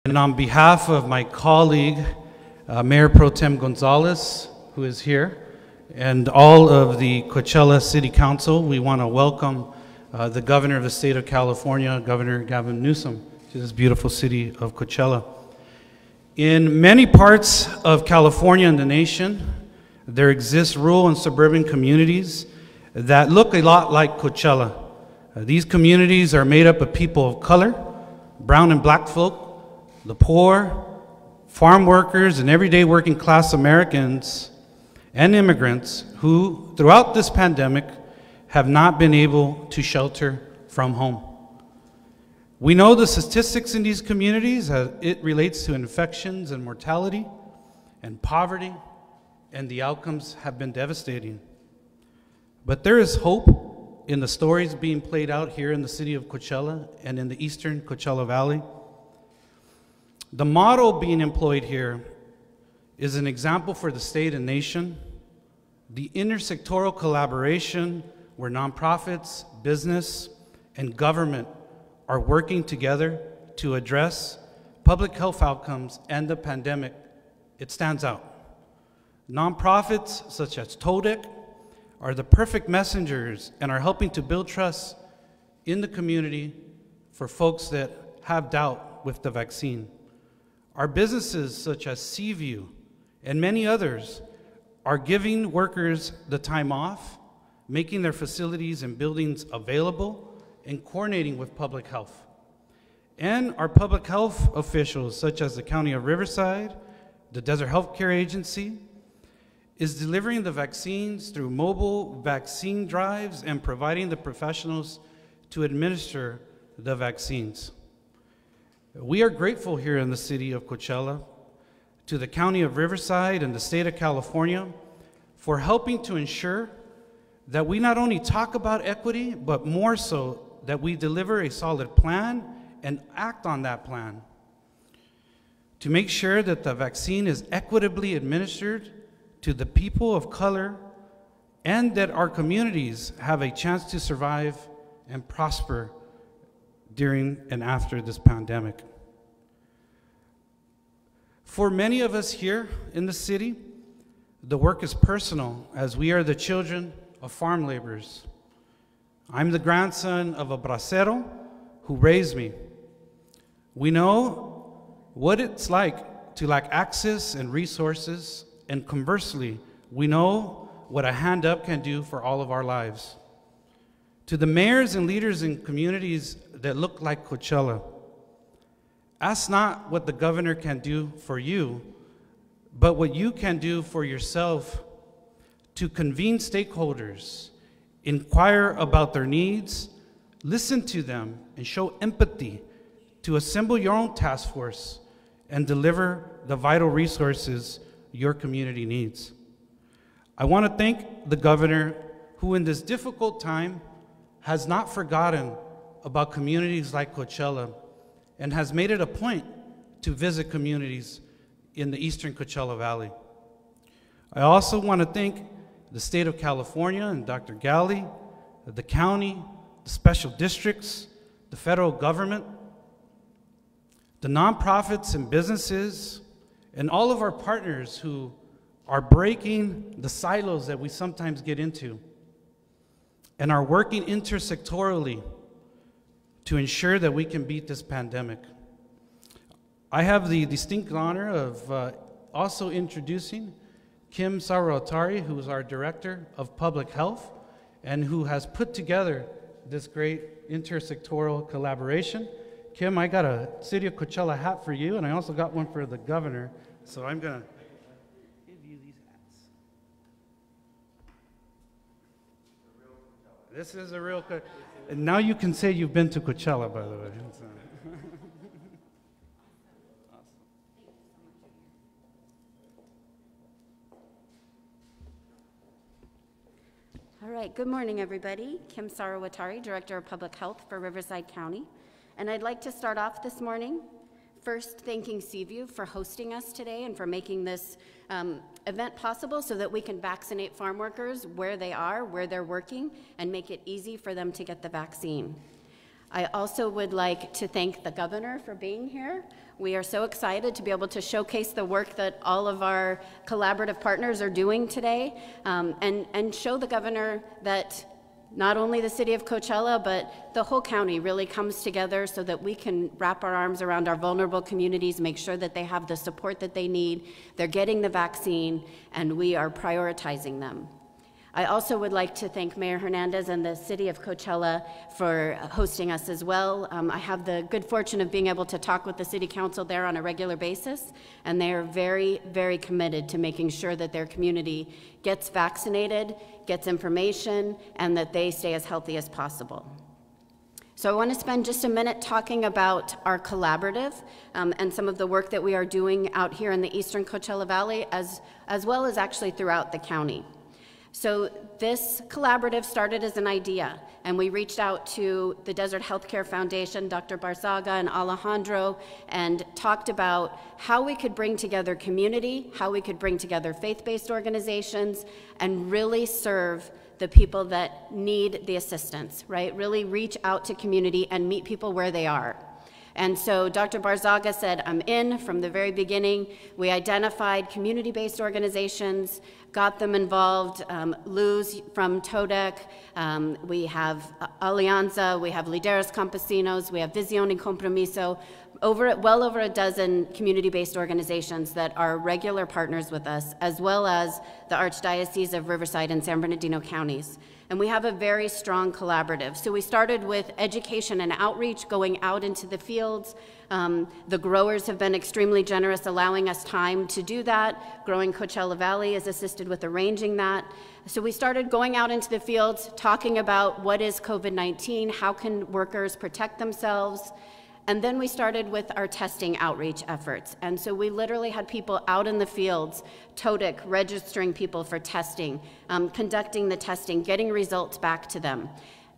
And on behalf of my colleague, Mayor Pro Tem Gonzalez, who is here, and all of the Coachella City Council, we want to welcome the Governor of the State of California, Governor Gavin Newsom, to this beautiful city of Coachella. In many parts of California and the nation, there exist rural and suburban communities that look a lot like Coachella. These communities are made up of people of color, brown and black folk, the poor, farm workers, and everyday working class Americans and immigrants who, throughout this pandemic, have not been able to shelter from home. We know the statistics in these communities as it relates to infections and mortality and poverty, and the outcomes have been devastating. But there is hope in the stories being played out here in the city of Coachella and in the eastern Coachella Valley. The model being employed here is an example for the state and nation. The intersectoral collaboration where nonprofits, business, and government are working together to address public health outcomes and the pandemic, it stands out. Nonprofits such as TODEC are the perfect messengers and are helping to build trust in the community for folks that have doubt with the vaccine. Our businesses such as Seaview and many others are giving workers the time off, making their facilities and buildings available, and coordinating with public health. And our public health officials, such as the County of Riverside, the Desert Health Care Agency, is delivering the vaccines through mobile vaccine drives and providing the professionals to administer the vaccines. We are grateful here in the city of Coachella to the County of Riverside and the state of California for helping to ensure that we not only talk about equity, but more so that we deliver a solid plan and act on that plan to make sure that the vaccine is equitably administered to the people of color and that our communities have a chance to survive and prosper during and after this pandemic. For many of us here in the city, the work is personal as we are the children of farm laborers. I'm the grandson of a bracero who raised me. We know what it's like to lack access and resources, and conversely, we know what a hand up can do for all of our lives. To the mayors and leaders in communities that look like Coachella, ask not what the governor can do for you, but what you can do for yourself to convene stakeholders, inquire about their needs, listen to them, and show empathy to assemble your own task force and deliver the vital resources your community needs. I want to thank the governor who in this difficult time has not forgotten about communities like Coachella and has made it a point to visit communities in the eastern Coachella Valley. I also want to thank the state of California and Dr. Galley, the county, the special districts, the federal government, the nonprofits and businesses, and all of our partners who are breaking the silos that we sometimes get into and are working intersectorally to ensure that we can beat this pandemic. I have the distinct honor of also introducing Kim Sarawatari, who is our Director of Public Health and who has put together this great intersectoral collaboration. Kim, I got a City of Coachella hat for you, and I also got one for the governor, so I'm gonna give you these hats. This is a real, and now you can say you've been to Coachella, by the way. All right, good morning, everybody. Kim Sarawatari, Director of Public Health for Riverside County. And I'd like to start off this morning first thanking Seaview for hosting us today and for making this event possible so that we can vaccinate farm workers where they are, where they're working, and make it easy for them to get the vaccine. I also would like to thank the governor for being here. We are so excited to be able to showcase the work that all of our collaborative partners are doing today, and show the governor that not only the city of Coachella, but the whole county really comes together so that we can wrap our arms around our vulnerable communities, make sure that they have the support that they need, they're getting the vaccine, and we are prioritizing them. I also would like to thank Mayor Hernandez and the city of Coachella for hosting us as well. I have the good fortune of being able to talk with the city council there on a regular basis, and they are very, very committed to making sure that their community gets vaccinated, gets information, and that they stay as healthy as possible. So I want to spend just a minute talking about our collaborative and some of the work that we are doing out here in the eastern Coachella Valley, as well as actually throughout the county. So this collaborative started as an idea, and we reached out to the Desert Healthcare Foundation, Dr. Barzaga and Alejandro, and talked about how we could bring together community, how we could bring together faith-based organizations, and really serve the people that need the assistance, right? Really reach out to community and meet people where they are. And so Dr. Barzaga said, I'm in from the very beginning. We identified community-based organizations, got them involved. Luz from TODEC, we have Alianza, we have Lideres Campesinos, we have Visión y Compromiso, well over a dozen community-based organizations that are regular partners with us, as well as the Archdiocese of Riverside and San Bernardino counties. And we have a very strong collaborative. So we started with education and outreach, going out into the fields. The growers have been extremely generous, allowing us time to do that. Growing Coachella Valley has assisted with arranging that. So we started going out into the fields, talking about what is COVID-19, how can workers protect themselves. And then we started with our testing outreach efforts. And so we literally had people out in the fields, TODEC, registering people for testing, conducting the testing, getting results back to them.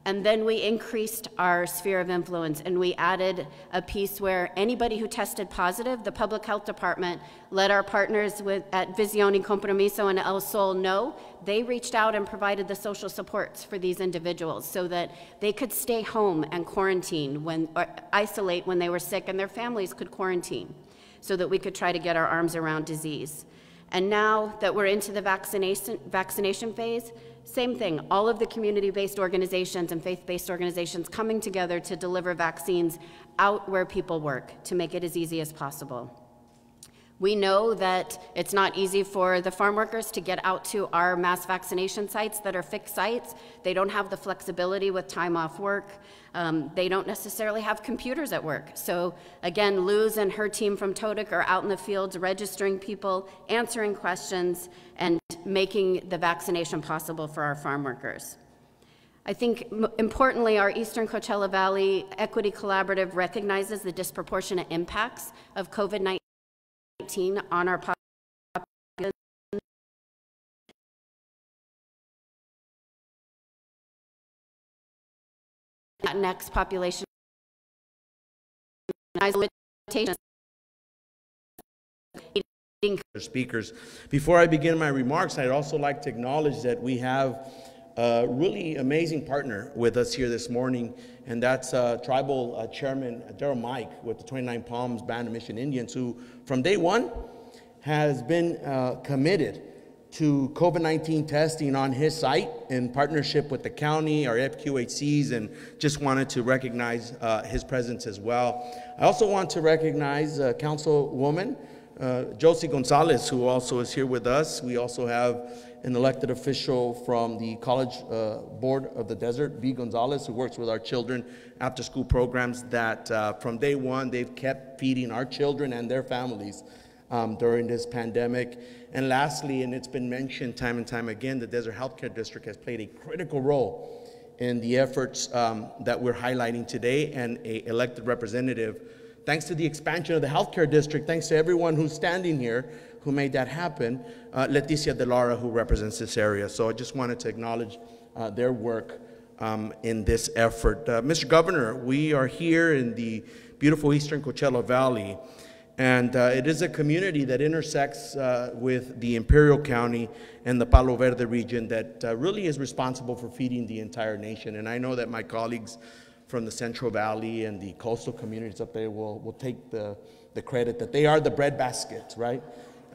And then we increased our sphere of influence, and we added a piece where anybody who tested positive, the public health department let our partners at Visión y Compromiso and El Sol know. They reached out and provided the social supports for these individuals so that they could stay home and quarantine or isolate when they were sick, and their families could quarantine so that we could try to get our arms around disease. And now that we're into the vaccination phase, same thing, all of the community-based organizations and faith-based organizations coming together to deliver vaccines out where people work to make it as easy as possible. We know that it's not easy for the farm workers to get out to our mass vaccination sites that are fixed sites. They don't have the flexibility with time off work. They don't necessarily have computers at work. So again, Luz and her team from TODEC are out in the fields registering people, answering questions, and making the vaccination possible for our farm workers. I think importantly, our Eastern Coachella Valley Equity Collaborative recognizes the disproportionate impacts of COVID-19 on our population. Next population speakers. Before I begin my remarks, I'd also like to acknowledge that we have a really amazing partner with us here this morning, and that's Tribal Chairman Daryl Mike with the 29 Palms Band of Mission Indians, who from day one has been committed to COVID-19 testing on his site in partnership with the county, our FQHCs, and just wanted to recognize his presence as well. I also want to recognize Councilwoman Josie Gonzalez, who also is here with us. We also have an elected official from the College Board of the Desert, V. Gonzalez, who works with our children after school programs that from day one they've kept feeding our children and their families during this pandemic. And lastly, and it's been mentioned time and time again, the Desert Healthcare District has played a critical role in the efforts that we're highlighting today, and an elected representative. Thanks to the expansion of the healthcare district, thanks to everyone who's standing here who made that happen, Leticia De Lara, who represents this area. So I just wanted to acknowledge their work in this effort. Mr. Governor, we are here in the beautiful Eastern Coachella Valley, and it is a community that intersects with the Imperial County and the Palo Verde region that really is responsible for feeding the entire nation. And I know that my colleagues from the Central Valley and the coastal communities up there will take the credit that they are the breadbasket, right?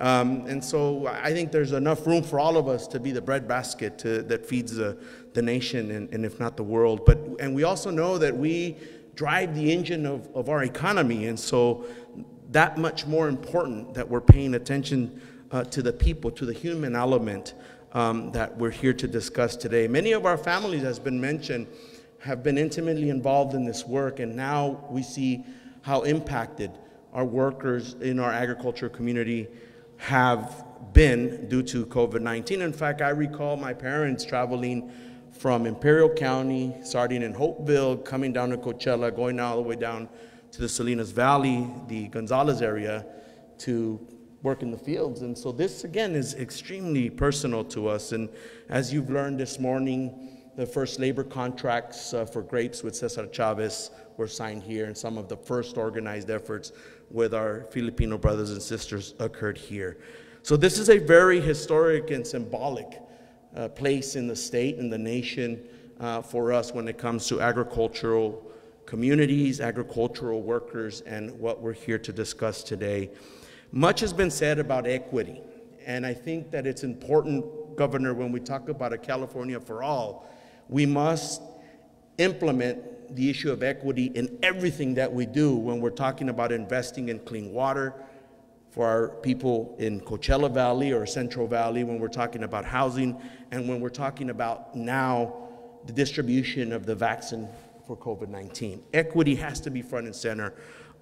And so I think there's enough room for all of us to be the breadbasket that feeds the nation and if not the world. And we also know that we drive the engine of our economy, and so that much more important that we're paying attention to the people, to the human element that we're here to discuss today. Many of our families, as been mentioned, have been intimately involved in this work, and now we see how impacted our workers in our agriculture community have been due to COVID-19. In fact, I recall my parents traveling from Imperial County, starting in Hopeville, coming down to Coachella, going all the way down to the Salinas Valley, the Gonzales area, to work in the fields. And so this, again, is extremely personal to us. And as you've learned this morning, the first labor contracts for grapes with Cesar Chavez were signed here, and some of the first organized efforts with our Filipino brothers and sisters occurred here. So this is a very historic and symbolic place in the state and the nation for us when it comes to agricultural communities, agricultural workers, and what we're here to discuss today. Much has been said about equity, and I think that it's important, Governor, when we talk about a California for all, we must implement the issue of equity in everything that we do when we're talking about investing in clean water for our people in Coachella Valley or Central Valley, when we're talking about housing, and when we're talking about now the distribution of the vaccine for COVID-19. Equity has to be front and center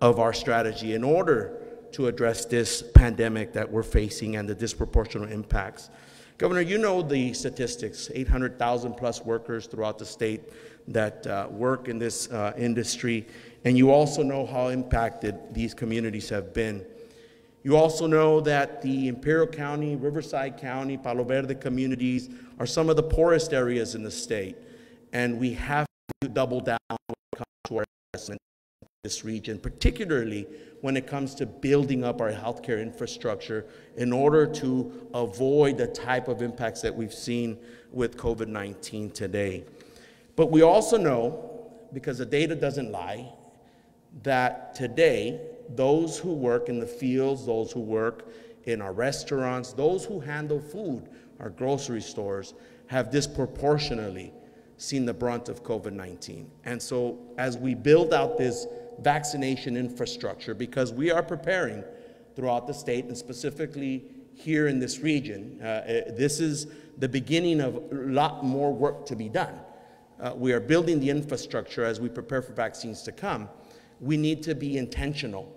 of our strategy in order to address this pandemic that we're facing and the disproportionate impacts. Governor, you know the statistics, 800,000 plus workers throughout the state that work in this industry, and you also know how impacted these communities have been. You also know that the Imperial County, Riverside County, Palo Verde communities are some of the poorest areas in the state, and we have to double down when it comes to our investment in this region, particularly when it comes to building up our healthcare infrastructure in order to avoid the type of impacts that we've seen with COVID-19 today. But we also know, because the data doesn't lie, that today, those who work in the fields, those who work in our restaurants, those who handle food, our grocery stores, have disproportionately seen the brunt of COVID-19. And so as we build out this vaccination infrastructure, because we are preparing throughout the state and specifically here in this region, this is the beginning of a lot more work to be done. We are building the infrastructure as we prepare for vaccines to come. We need to be intentional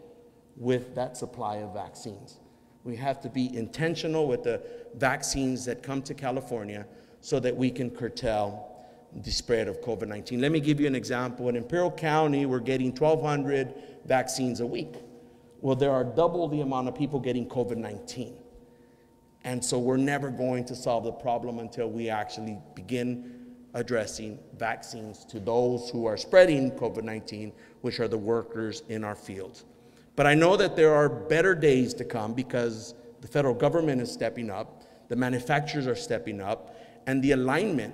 with that supply of vaccines. We have to be intentional with the vaccines that come to California so that we can curtail the spread of COVID-19. Let me give you an example. In Imperial County, we're getting 1,200 vaccines a week. Well, there are double the amount of people getting COVID-19. And so we're never going to solve the problem until we actually begin addressing vaccines to those who are spreading COVID-19, which are the workers in our fields. But I know that there are better days to come because the federal government is stepping up, the manufacturers are stepping up, and the alignment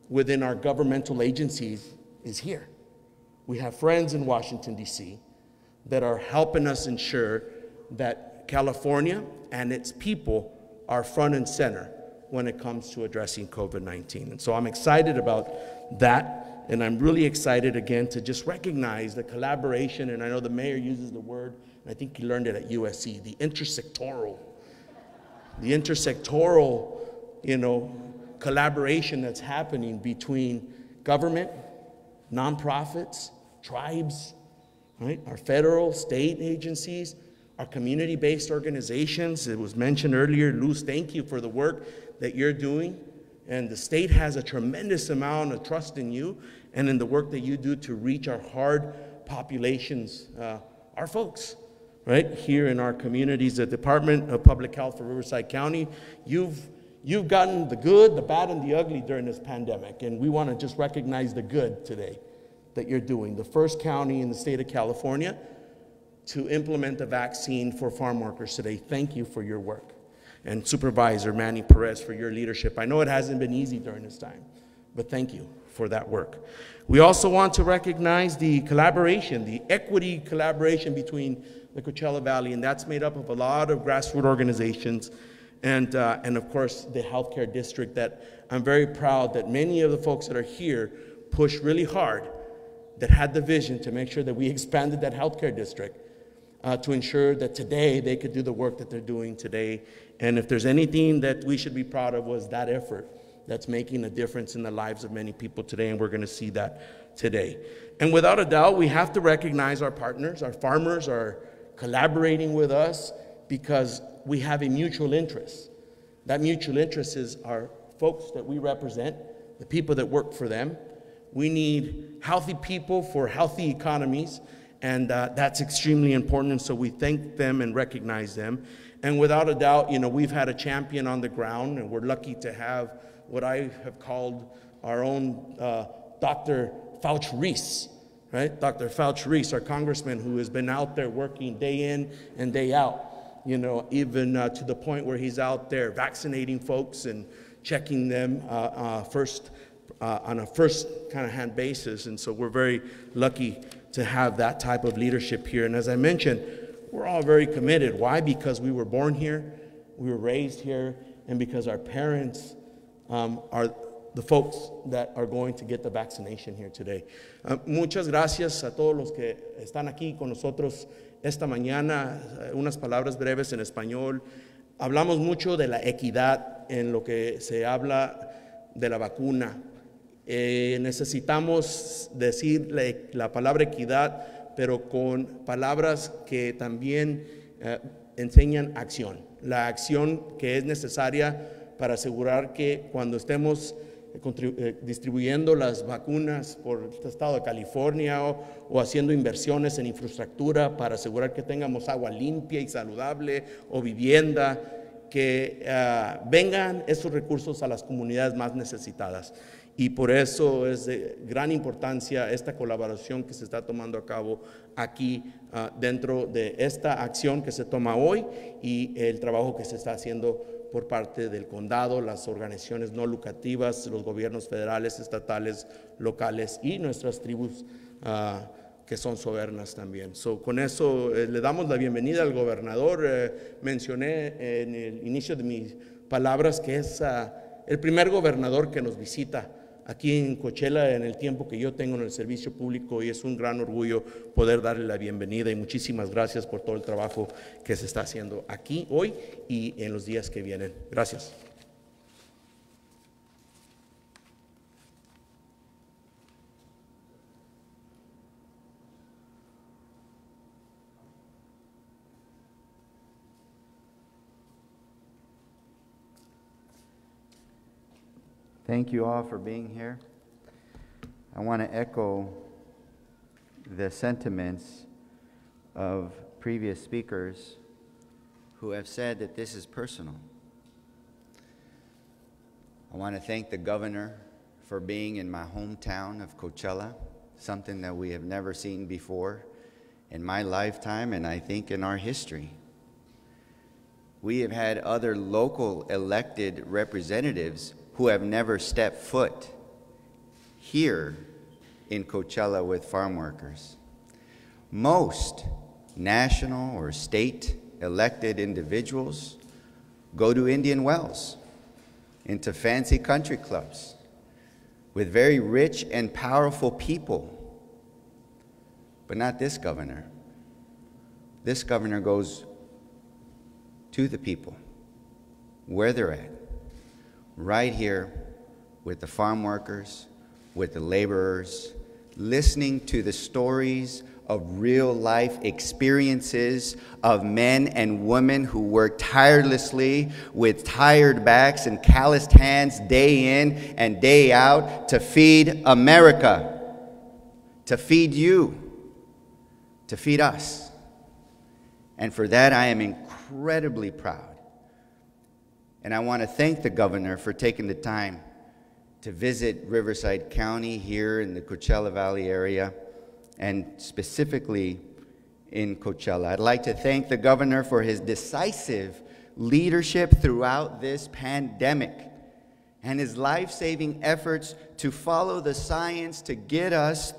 within our governmental agencies is here. We have friends in Washington, D.C. that are helping us ensure that California and its people are front and center when it comes to addressing COVID-19. And so I'm excited about that, and I'm really excited again to just recognize the collaboration, and I know the mayor uses the word, and I think he learned it at USC, the intersectoral, collaboration that's happening between government, nonprofits, tribes, right? Our federal, state agencies, our community-based organizations. It was mentioned earlier, Luz, thank you for the work that you're doing. And the state has a tremendous amount of trust in you and in the work that you do to reach our hard populations, our folks, right? Here in our communities, the Department of Public Health for Riverside County, you've gotten the good, the bad, and the ugly during this pandemic, and we want to just recognize the good today that you're doing. The first county in the state of California to implement a vaccine for farm workers today. Thank you for your work. And Supervisor Manny Perez for your leadership. I know it hasn't been easy during this time, but thank you for that work. We also want to recognize the collaboration, the equity collaboration between the Coachella Valley, and that's made up of a lot of grassroots organizations and of course the healthcare district that I'm very proud that many of the folks that are here pushed really hard, that had the vision to make sure that we expanded that healthcare district to ensure that today they could do the work that they're doing today. And if there's anything that we should be proud of, was that effort that's making a difference in the lives of many people today, and we're going to see that today. And without a doubt, we have to recognize our partners. Our farmers are collaborating with us because we have a mutual interest. That mutual interest is our folks that we represent, the people that work for them. We need healthy people for healthy economies, and that's extremely important, and so we thank them and recognize them. And without a doubt, you know, we've had a champion on the ground, and we're lucky to have what I have called our own Dr. Fauci-Reese, right? Dr. Fauci-Reese, our congressman, who has been out there working day in and day out, you know, even to the point where he's out there vaccinating folks and checking them on a first kind of hand basis. And so we're very lucky to have that type of leadership here. And as I mentioned, we're all very committed. Why? Because we were born here, we were raised here, and because our parents are the folks that are going to get the vaccination here today. Muchas gracias a todos los que están aquí con nosotros esta mañana. Unas palabras breves en español. Hablamos mucho de la equidad en lo que se habla de la vacuna. Necesitamos decir la palabra equidad, pero con palabras que también enseñan acción. La acción que es necesaria para asegurar que cuando estemos distribuyendo las vacunas por el estado de California o haciendo inversiones en infraestructura para asegurar que tengamos agua limpia y saludable o vivienda, que vengan esos recursos a las comunidades más necesitadas. Y por eso es de gran importancia esta colaboración que se está tomando a cabo aquí dentro de esta acción que se toma hoy y el trabajo que se está haciendo por parte del condado, las organizaciones no lucrativas, los gobiernos federales, estatales, locales y nuestras tribus que son soberanas también. Con eso le damos la bienvenida al gobernador. Mencioné en el inicio de mis palabras que es el primer gobernador que nos visita aquí en Coachella en el tiempo que yo tengo en el servicio público, y es un gran orgullo poder darle la bienvenida, y muchísimas gracias por todo el trabajo que se está haciendo aquí hoy y en los días que vienen. Gracias. Thank you all for being here. I want to echo the sentiments of previous speakers who have said that this is personal. I want to thank the governor for being in my hometown of Coachella, something that we have never seen before in my lifetime and I think in our history. We have had other local elected representatives who have never stepped foot here in Coachella with farm workers. Most national or state elected individuals go to Indian wells, into fancy country clubs, with very rich and powerful people. But not this governor. This governor goes to the people, where they're at, right here with the farm workers, with the laborers, listening to the stories of real life experiences of men and women who work tirelessly with tired backs and calloused hands day in and day out to feed America, to feed you, to feed us. And for that I am incredibly proud. And I want to thank the governor for taking the time to visit Riverside County here in the Coachella Valley area, and specifically in Coachella. I'd like to thank the governor for his decisive leadership throughout this pandemic. and his life-saving efforts to follow the science to get us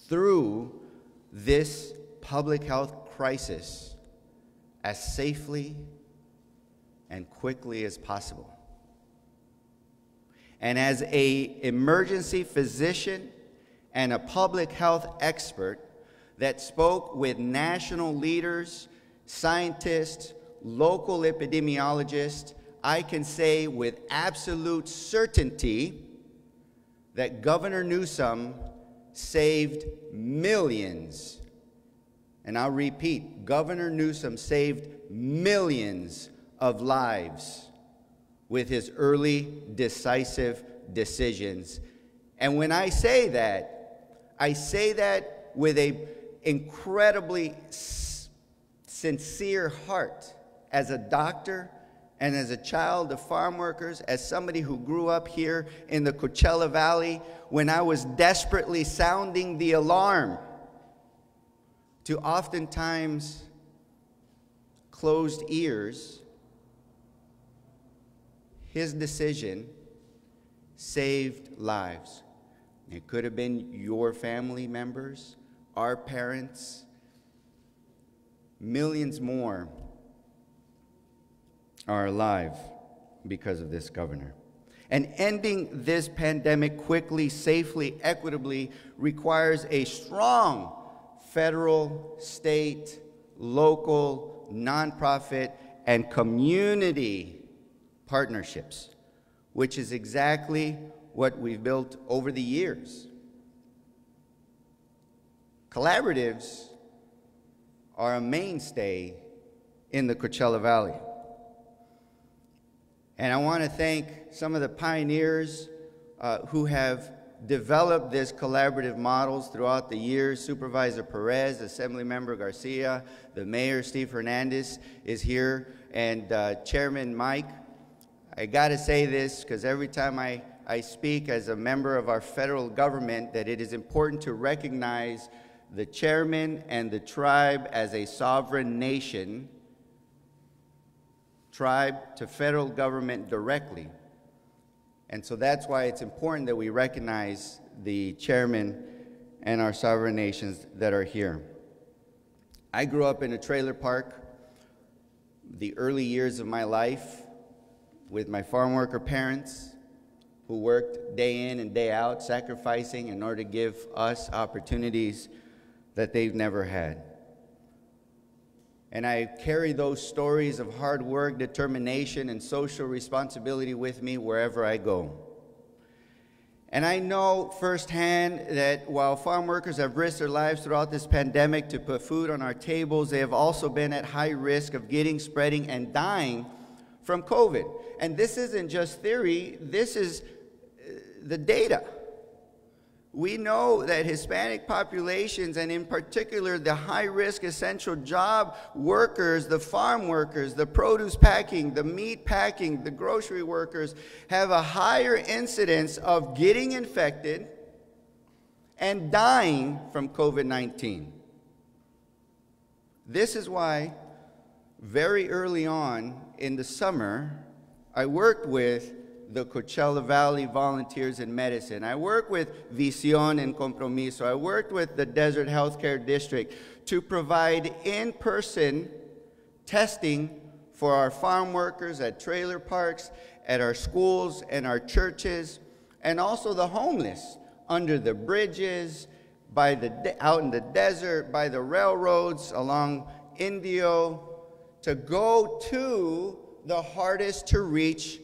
through this public health crisis as safely and quickly as possible. And as an emergency physician and a public health expert that spoke with national leaders, scientists, local epidemiologists, I can say with absolute certainty that Governor Newsom saved millions. And I'll repeat, Governor Newsom saved millions of lives with his early, decisive decisions. And when I say that with an incredibly sincere heart, as a doctor and as a child of farm workers, as somebody who grew up here in the Coachella Valley, when I was desperately sounding the alarm to oftentimes closed ears, his decision saved lives. It could have been your family members, our parents, millions more are alive because of this governor. And ending this pandemic quickly, safely, equitably requires a strong federal, state, local, nonprofit, and community partnerships, which is exactly what we've built over the years. Collaboratives are a mainstay in the Coachella Valley. And I want to thank some of the pioneers who have developed this collaborative models throughout the years. Supervisor Perez, Assemblymember Garcia, the Mayor Steve Hernandez is here, and Chairman Mike. I got to say this because every time I speak as a member of our federal government, that it is important to recognize the chairman and the tribe as a sovereign nation, tribe to federal government directly. And so that's why it's important that we recognize the chairman and our sovereign nations that are here. I grew up in a trailer park the early years of my life with my farm worker parents who worked day in and day out, sacrificing in order to give us opportunities that they've never had. And I carry those stories of hard work, determination, and social responsibility with me wherever I go. And I know firsthand that while farm workers have risked their lives throughout this pandemic to put food on our tables, they have also been at high risk of getting, spreading, and dying from COVID. And this isn't just theory, this is the data. We know that Hispanic populations, and in particular the high-risk essential job workers, the farm workers, the produce packing, the meat packing, the grocery workers, have a higher incidence of getting infected and dying from COVID-19. This is why very early on in the summer, I worked with the Coachella Valley Volunteers in Medicine. I worked with Visión and Compromiso. I worked with the Desert Healthcare District to provide in-person testing for our farm workers at trailer parks, at our schools and our churches, and also the homeless under the bridges, out in the desert, by the railroads, along Indio, to go to the hardest to reach,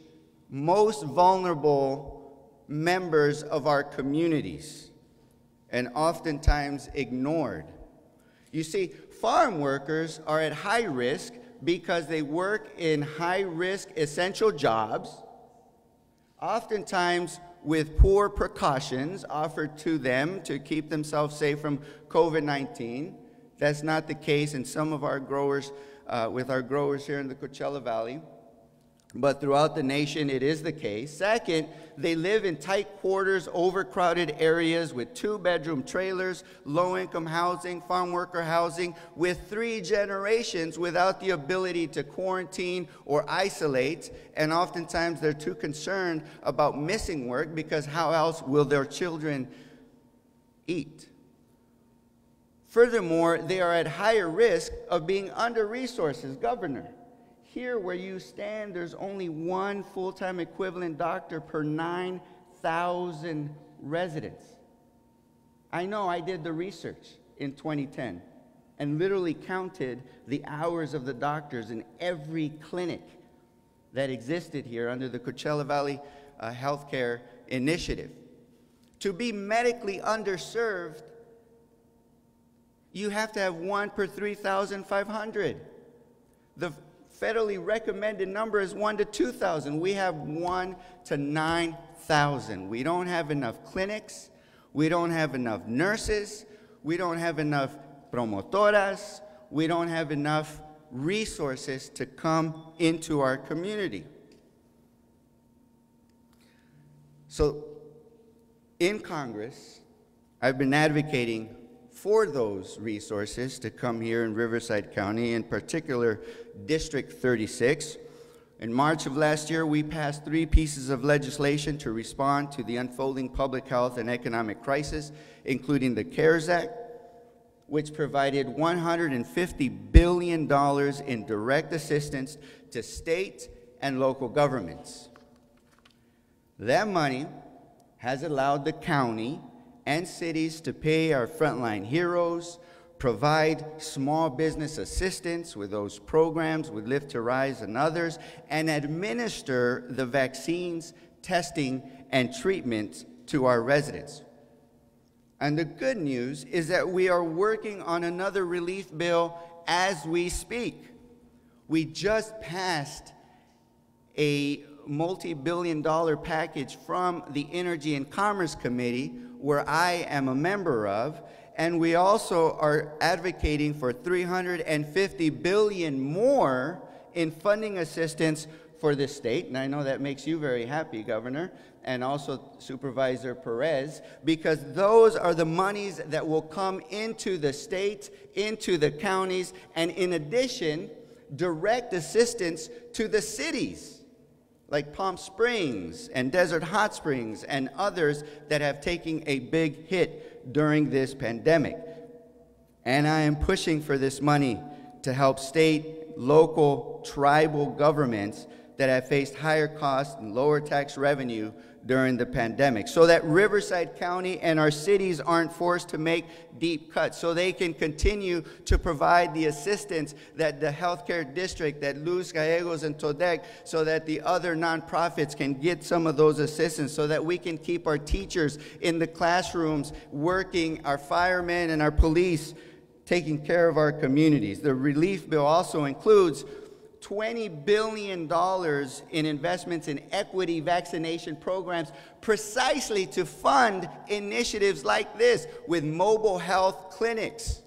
most vulnerable members of our communities, and oftentimes ignored. You see, farm workers are at high risk because they work in high-risk essential jobs, oftentimes with poor precautions offered to them to keep themselves safe from COVID-19. That's not the case in some of our growers, with our growers here in the Coachella Valley. but throughout the nation it is the case. Second, they live in tight quarters, overcrowded areas with 2-bedroom trailers, low-income housing, farm worker housing, with 3 generations without the ability to quarantine or isolate, and oftentimes they're too concerned about missing work because how else will their children eat? Furthermore, they are at higher risk of being under-resourced. Governor, here where you stand, there's only 1 full-time equivalent doctor per 9,000 residents. I know, I did the research in 2010 and literally counted the hours of the doctors in every clinic that existed here under the Coachella Valley Healthcare Initiative. To be medically underserved, you have to have 1 per 3,500. The federally recommended number is 1 to 2,000. We have 1 to 9,000. We don't have enough clinics. We don't have enough nurses. We don't have enough promotoras. We don't have enough resources to come into our community. So in Congress, I've been advocating for those resources to come here in Riverside County, in particular District 36. In March of last year, we passed 3 pieces of legislation to respond to the unfolding public health and economic crisis, including the CARES Act, which provided $150 billion in direct assistance to state and local governments. That money has allowed the county and cities to pay our frontline heroes, provide small business assistance with those programs with Live to Rise and others, and administer the vaccines, testing, and treatment to our residents. And the good news is that we are working on another relief bill as we speak. We just passed a multi-billion-dollar package from the Energy and Commerce Committee, where I am a member of, and we also are advocating for $350 billion more in funding assistance for the state. And I know that makes you very happy, Governor, and also Supervisor Perez, because those are the monies that will come into the state, into the counties, and in addition, direct assistance to the cities, like Palm Springs and Desert Hot Springs and others that have taken a big hit during this pandemic. And I am pushing for this money to help state, local, tribal governments that have faced higher costs and lower tax revenue during the pandemic, so that Riverside County and our cities aren't forced to make deep cuts, so they can continue to provide the assistance that the healthcare district, that Luz Gallegos and Todec, so that the other nonprofits can get some of those assistance, so that we can keep our teachers in the classrooms working, our firemen and our police taking care of our communities. The relief bill also includes $20 billion in investments in equity vaccination programs, precisely to fund initiatives like this, with mobile health clinics,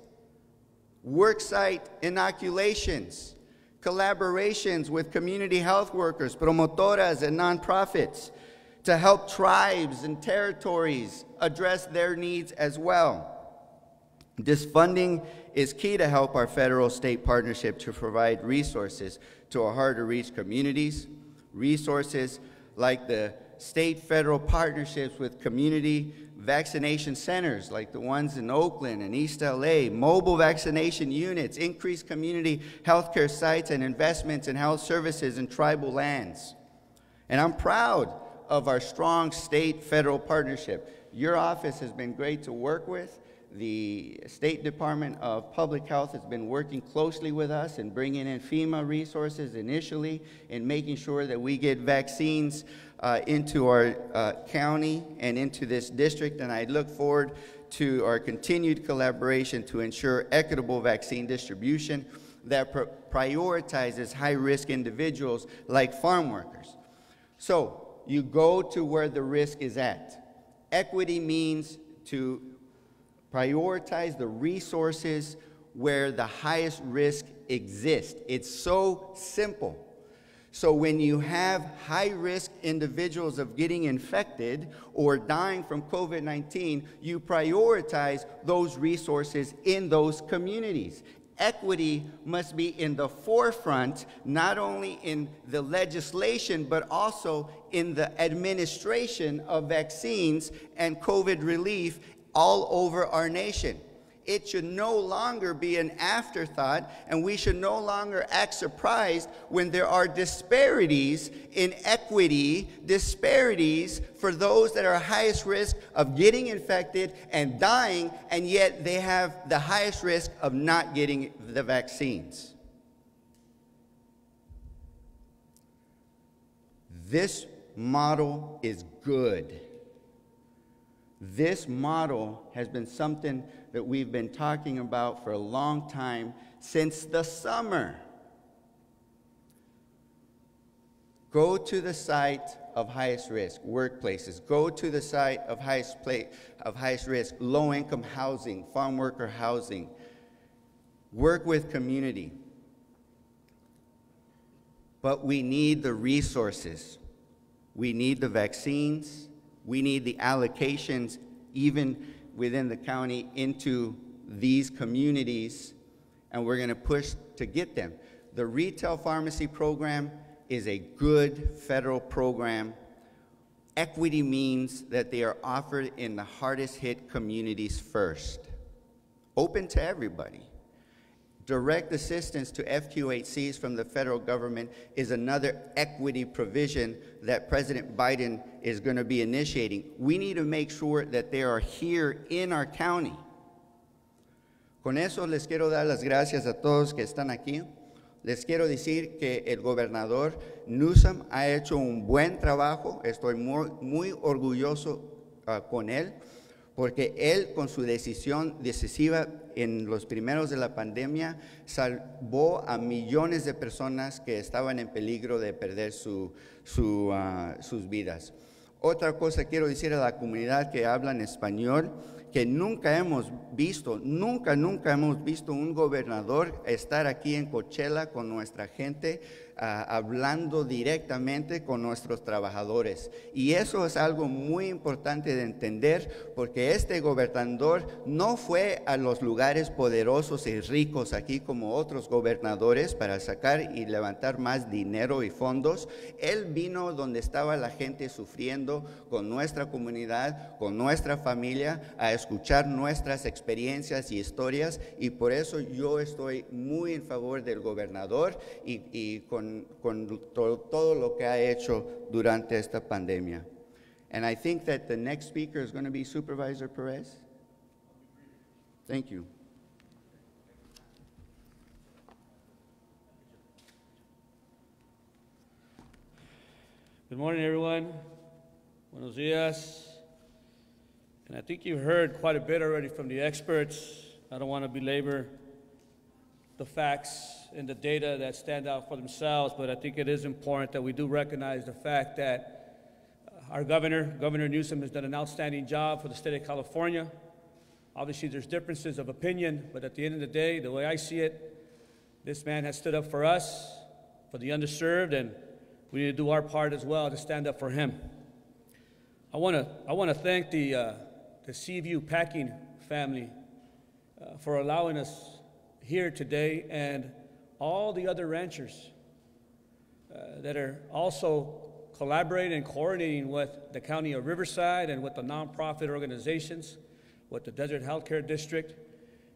worksite inoculations, collaborations with community health workers, promotoras, and nonprofits to help tribes and territories address their needs as well. This funding is key to help our federal-state partnership to provide resources to our hard-to-reach communities, resources like the state-federal partnerships with community vaccination centers like the ones in Oakland and East LA, mobile vaccination units, increased community healthcare sites, and investments in health services in tribal lands. And I'm proud of our strong state-federal partnership. Your office has been great to work with. The State Department of Public Health has been working closely with us in bringing in FEMA resources initially, in making sure that we get vaccines into our county and into this district, and I look forward to our continued collaboration to ensure equitable vaccine distribution that prioritizes high-risk individuals like farm workers. So you go to where the risk is at. Equity means to prioritize the resources where the highest risk exists. It's so simple. So when you have high-risk individuals of getting infected or dying from COVID-19, you prioritize those resources in those communities. Equity must be in the forefront, not only in the legislation, but also in the administration of vaccines and COVID relief all over our nation. It should no longer be an afterthought, and we should no longer act surprised when there are disparities in equity, disparities for those that are highest risk of getting infected and dying, and yet they have the highest risk of not getting the vaccines. This model is good. This model has been something that we've been talking about for a long time, since the summer. Go to the site of highest risk, workplaces. Go to the site of highest risk, low-income housing, farm worker housing. Work with community. But we need the resources. We need the vaccines. We need the allocations, even within the county, into these communities, and we're going to push to get them. The retail pharmacy program is a good federal program. Equity means that they are offered in the hardest hit communities first. Open to everybody. Direct assistance to FQHCs from the federal government is another equity provision that President Biden is going to be initiating. We need to make sure that they are here in our county. Con eso les quiero dar las gracias a todos que están aquí. Les quiero decir que el gobernador Newsom ha hecho un buen trabajo. Estoy muy orgulloso con él, porque él, con su decisión decisiva en los primeros de la pandemia, salvó a millones de personas que estaban en peligro de perder sus vidas. Otra cosa quiero decir a la comunidad que habla en español, que nunca hemos visto un gobernador estar aquí en Coachella con nuestra gente, hablando directamente con nuestros trabajadores. Y eso es algo muy importante de entender, porque este gobernador no fue a los lugares poderosos y ricos aquí como otros gobernadores para sacar y levantar más dinero y fondos. Él vino donde estaba la gente sufriendo, con nuestra comunidad, con nuestra familia, a escuchar nuestras experiencias y historias, y por eso yo estoy muy en favor del gobernador y con todo lo que ha hecho durante esta pandemia. And I think that the next speaker is going to be Supervisor Perez. Thank you. Good morning, everyone. Buenos dias. And I think you heard quite a bit already from the experts. I don't want to belabor the facts and the data that stand out for themselves, but I think it is important that we do recognize the fact that our Governor Newsom, has done an outstanding job for the state of California. Obviously, there's differences of opinion, but at the end of the day, the way I see it, this man has stood up for us, for the underserved, and we need to do our part as well to stand up for him. I want to thank the Seaview Packing family for allowing us here today, and all the other ranchers that are also collaborating and coordinating with the County of Riverside and with the nonprofit organizations, with the Desert Healthcare District,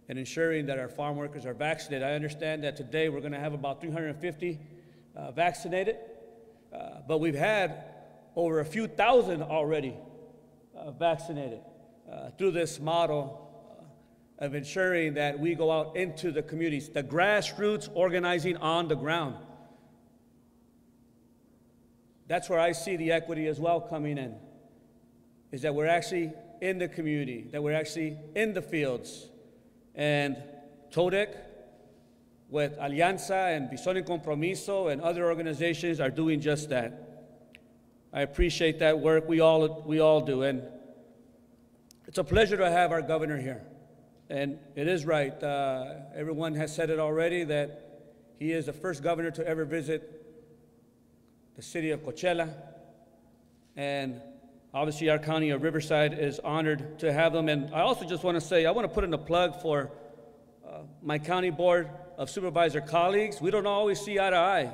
and ensuring that our farm workers are vaccinated. I understand that today we're going to have about 350 vaccinated, but we've had over a few thousand already vaccinated through this model of ensuring that we go out into the communities, the grassroots organizing on the ground. That's where I see the equity as well coming in, is that we're actually in the community, that we're actually in the fields. And TODEC, with Alianza and Bison en Compromiso and other organizations, are doing just that. I appreciate that work. We all do. And it's a pleasure to have our governor here. And it is right. Everyone has said it already, that he is the first governor to ever visit the city of Coachella, and obviously our county of Riverside is honored to have them. And I also just want to say, I want to put in a plug for my county board of supervisor colleagues. We don't always see eye to eye.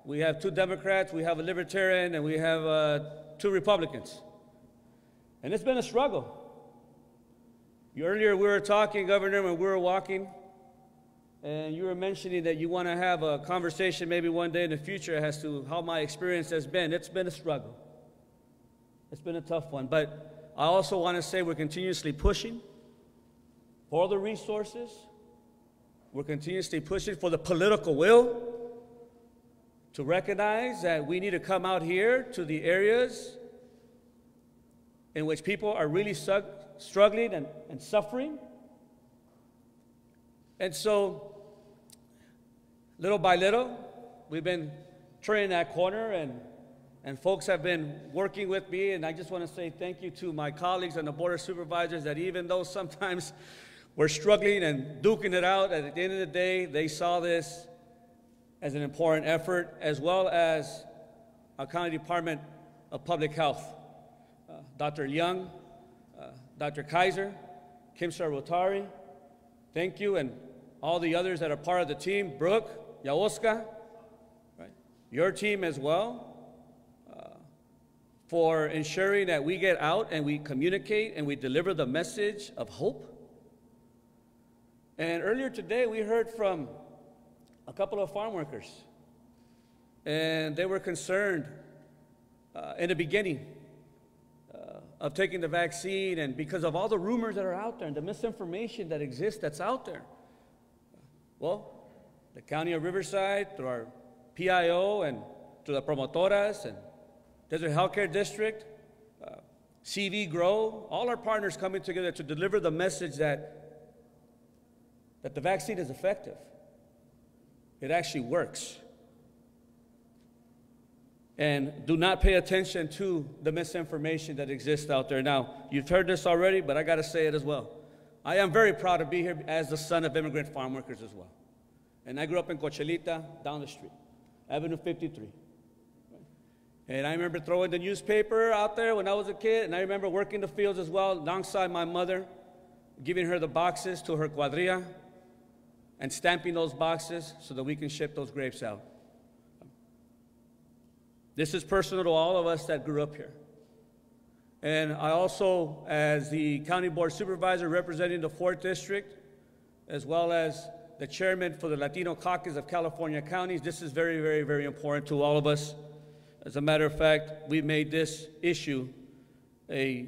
We have 2 Democrats, we have a Libertarian, and we have 2 Republicans. And it's been a struggle. Earlier we were talking, Governor, when we were walking, and you were mentioning that you want to have a conversation maybe one day in the future as to how my experience has been. It's been a struggle. It's been a tough one. But I also want to say we're continuously pushing for the resources. We're continuously pushing for the political will to recognize that we need to come out here to the areas in which people are really struggling and suffering. And so, little by little, we've been turning that corner, and folks have been working with me, and I just want to say thank you to my colleagues on the Board of Supervisors that even though sometimes we're struggling and duking it out, at the end of the day, they saw this as an important effort, as well as our County Department of Public Health. Dr. Young, Dr. Kaiser, Kim Sarwatari, thank you, and all the others that are part of the team, Brooke, Yaoska, right? Your team as well, for ensuring that we get out and we communicate and we deliver the message of hope. And earlier today, we heard from a couple of farm workers, and they were concerned in the beginning of taking the vaccine, and because of all the rumors that are out there and the misinformation that exists that's out there. Well, the County of Riverside, through our PIO and through the promotoras and Desert Healthcare District, CV Grow, all our partners coming together to deliver the message that the vaccine is effective. It actually works. And do not pay attention to the misinformation that exists out there. Now, you've heard this already, but I got to say it as well. I am very proud to be here as the son of immigrant farm workers as well. And I grew up in Cochelita, down the street, Avenue 53. And I remember throwing the newspaper out there when I was a kid, and I remember working the fields as well, alongside my mother, giving her the boxes to her cuadrilla, and stamping those boxes so that we can ship those grapes out. This is personal to all of us that grew up here. And I also, as the County Board Supervisor representing the 4th District, as well as the Chairman for the Latino Caucus of California Counties, this is very, very, very important to all of us. As a matter of fact, we've made this issue a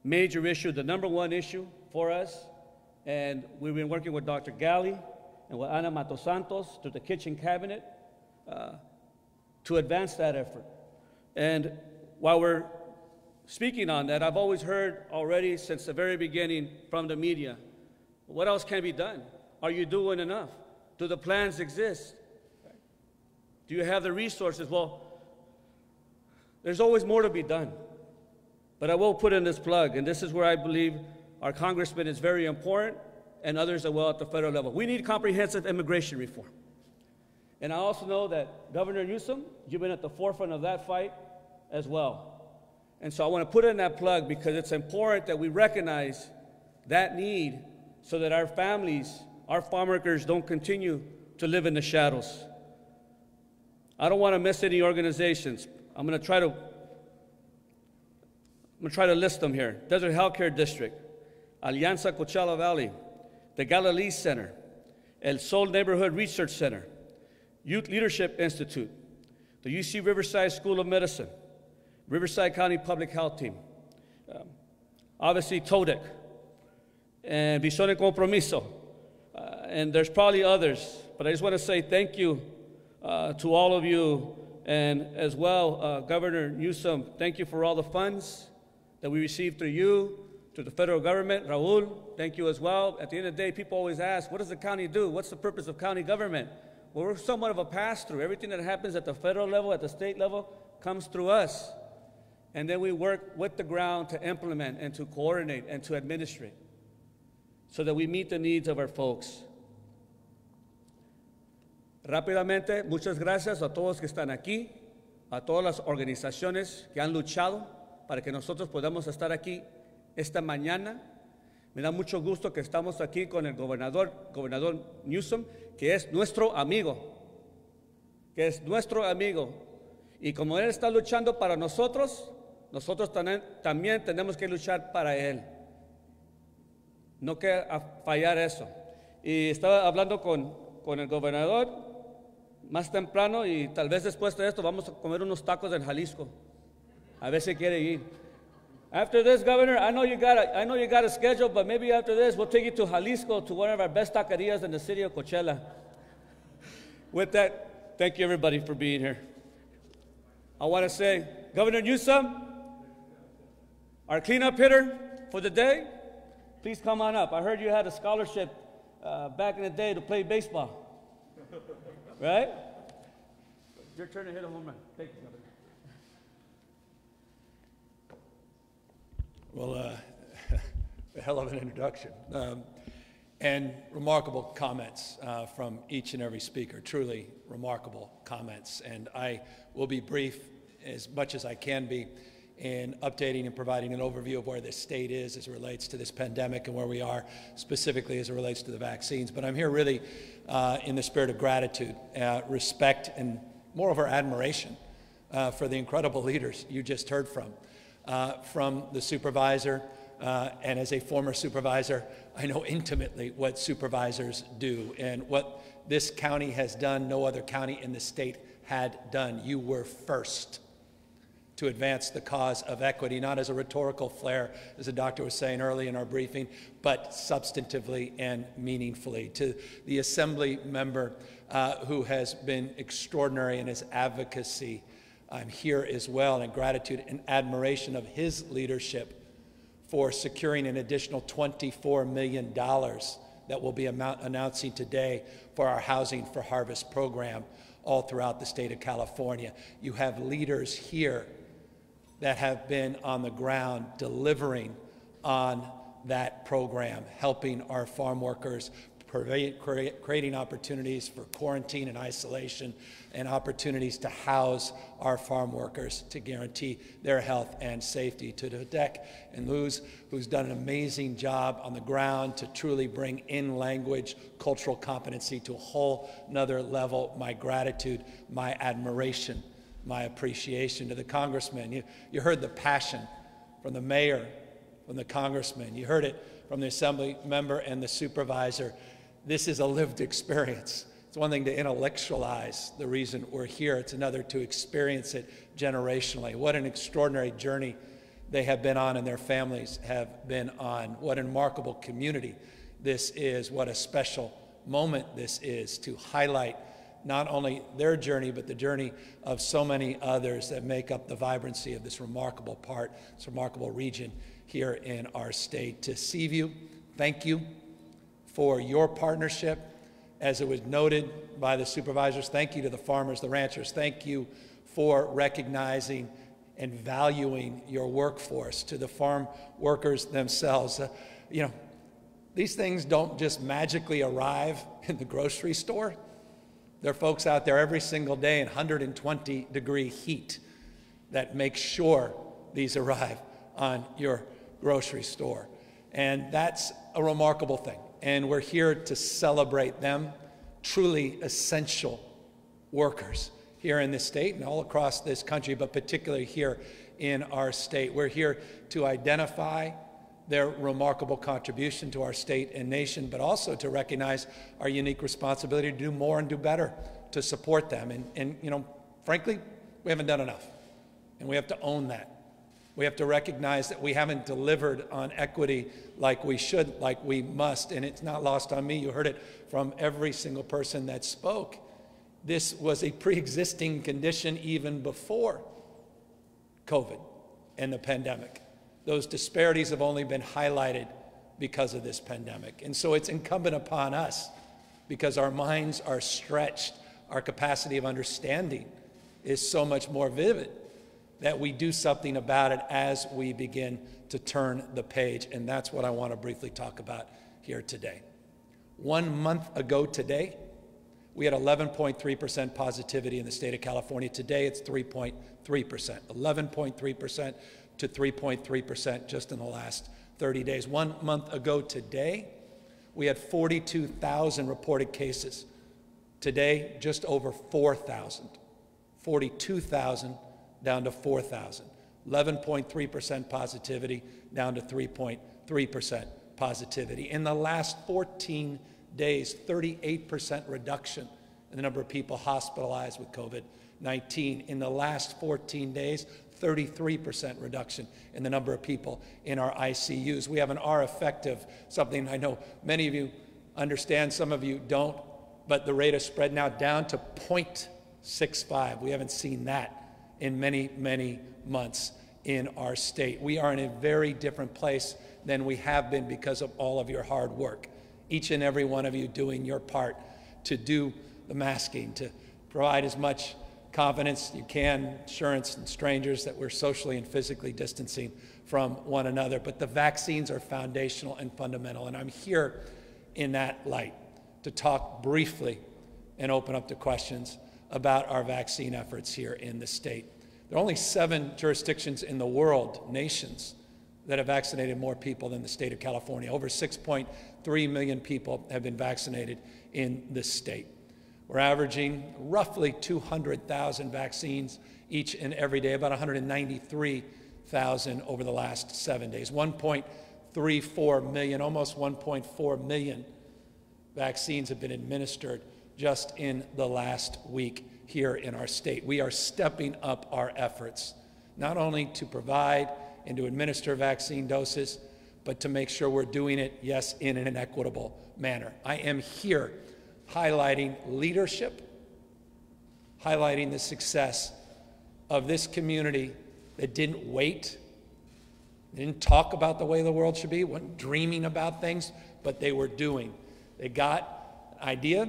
major issue, the #1 issue for us. And we've been working with Dr. Galley and with Ana Matos Santos through the kitchen cabinet to advance that effort. And while we're speaking on that, I've always heard already since the very beginning from the media, what else can be done? Are you doing enough? Do the plans exist? Do you have the resources? Well, there's always more to be done. But I will put in this plug, and this is where I believe our congressman is very important, and others as well at the federal level. We need comprehensive immigration reform. And I also know that Governor Newsom, you've been at the forefront of that fight as well. And so I want to put in that plug because it's important that we recognize that need so that our families, our farm workers don't continue to live in the shadows. I don't want to miss any organizations. I'm going to try to list them here. Desert Healthcare District, Alianza Coachella Valley, the Galilee Center, El Sol Neighborhood Research Center, Youth Leadership Institute, the UC Riverside School of Medicine, Riverside County Public Health Team, obviously TODEC, and Visión y Compromiso, and there's probably others, but I just want to say thank you to all of you, and as well, Governor Newsom, thank you for all the funds that we received through you, to the federal government. Raul, thank you as well. At the end of the day, people always ask, what does the county do? What's the purpose of county government? Well, we're somewhat of a pass-through. Everything that happens at the federal level, at the state level, comes through us. And then we work with the ground to implement and to coordinate and to administrate so that we meet the needs of our folks. Rápidamente, muchas gracias a todos que están aquí. a todas las organizaciones que han luchado para que nosotros podamos estar aquí esta mañana. Me da mucho gusto que estamos aquí con el gobernador Newsom, que es nuestro amigo, Y como él está luchando para nosotros, nosotros también tenemos que luchar para él. No que fallar eso. Y estaba hablando con el gobernador más temprano, y tal vez después de esto vamos a comer unos tacos en Jalisco. A ver si quiere ir. After this, Governor, I know you got a schedule, but maybe after this we'll take you to Jalisco, to one of our best taquerias in the city of Coachella. With that, thank you everybody for being here. I want to say, Governor Newsom, our cleanup hitter for the day, please come on up. I heard you had a scholarship back in the day to play baseball, right? Your turn to hit a home run. Thank you, Governor. Well, a hell of an introduction. And remarkable comments from each and every speaker, truly remarkable comments. And I will be brief as much as I can be in updating and providing an overview of where the state is as it relates to this pandemic and where we are specifically as it relates to the vaccines. But I'm here really in the spirit of gratitude, respect, and moreover admiration for the incredible leaders you just heard from the supervisor, and as a former supervisor, I know intimately what supervisors do and what this county has done, no other county in the state had done. You were first to advance the cause of equity, not as a rhetorical flair, as the doctor was saying early in our briefing, but substantively and meaningfully. To the Assembly member who has been extraordinary in his advocacy, I'm here as well in gratitude and admiration of his leadership for securing an additional $24 million that we'll be announcing today for our Housing for Harvest program all throughout the state of California. You have leaders here that have been on the ground delivering on that program, helping our farm workers, creating opportunities for quarantine and isolation, and opportunities to house our farm workers to guarantee their health and safety. To Dudek and Luz, who's done an amazing job on the ground to truly bring in language, cultural competency to a whole nother level. My gratitude, my admiration, my appreciation. To the congressman, you heard the passion from the mayor, from the congressman. You heard it from the assembly member and the supervisor. This is a lived experience. It's one thing to intellectualize the reason we're here. It's another to experience it generationally. What an extraordinary journey they have been on and their families have been on. What a remarkable community this is. What a special moment this is to highlight not only their journey, but the journey of so many others that make up the vibrancy of this remarkable part, this remarkable region here in our state. To Seaview, thank you for your partnership. As it was noted by the supervisors, thank you to the farmers, the ranchers. Thank you for recognizing and valuing your workforce. To the farm workers themselves, these things don't just magically arrive in the grocery store. There are folks out there every single day in 120-degree heat that make sure these arrive on your grocery store. And that's a remarkable thing. And we're here to celebrate them, truly essential workers here in this state and all across this country, but particularly here in our state. We're here to identify their remarkable contribution to our state and nation, but also to recognize our unique responsibility to do more and do better to support them. And frankly, we haven't done enough, and we have to own that. We have to recognize that we haven't delivered on equity like we should, like we must, and it's not lost on me. You heard it from every single person that spoke. This was a pre-existing condition even before COVID and the pandemic. Those disparities have only been highlighted because of this pandemic. And so it's incumbent upon us, because our minds are stretched, our capacity of understanding is so much more vivid, that we do something about it as we begin to turn the page. And that's what I want to briefly talk about here today. 1 month ago today, we had 11.3% positivity in the state of California. Today, it's 3.3%. 11.3% to 3.3% just in the last 30 days. 1 month ago today, we had 42,000 reported cases. Today, just over 4,000. 42,000 down to 4,000. 11.3% positivity down to 3.3% positivity. In the last 14 days, 38% reduction in the number of people hospitalized with COVID-19. In the last 14 days, 33% reduction in the number of people in our ICUs. We have an R effective, something I know many of you understand, some of you don't, but the rate of spread now down to 0.65. We haven't seen that in many, many months in our state. We are in a very different place than we have been because of all of your hard work. Each and every one of you doing your part to do the masking, to provide as much confidence you can, assurance and strangers that we're socially and physically distancing from one another. But the vaccines are foundational and fundamental, and I'm here in that light to talk briefly and open up to questions about our vaccine efforts here in the state. There are only 7 jurisdictions in the world, nations, that have vaccinated more people than the state of California. Over 6.3 million people have been vaccinated in this state. We're averaging roughly 200,000 vaccines each and every day, about 193,000 over the last 7 days. 1.34 million, almost 1.4 million vaccines have been administered just in the last week here in our state. We are stepping up our efforts, not only to provide and to administer vaccine doses, but to make sure we're doing it, yes, in an equitable manner. I am here highlighting leadership, highlighting the success of this community that didn't wait, didn't talk about the way the world should be, weren't dreaming about things, but they were doing. They got an idea,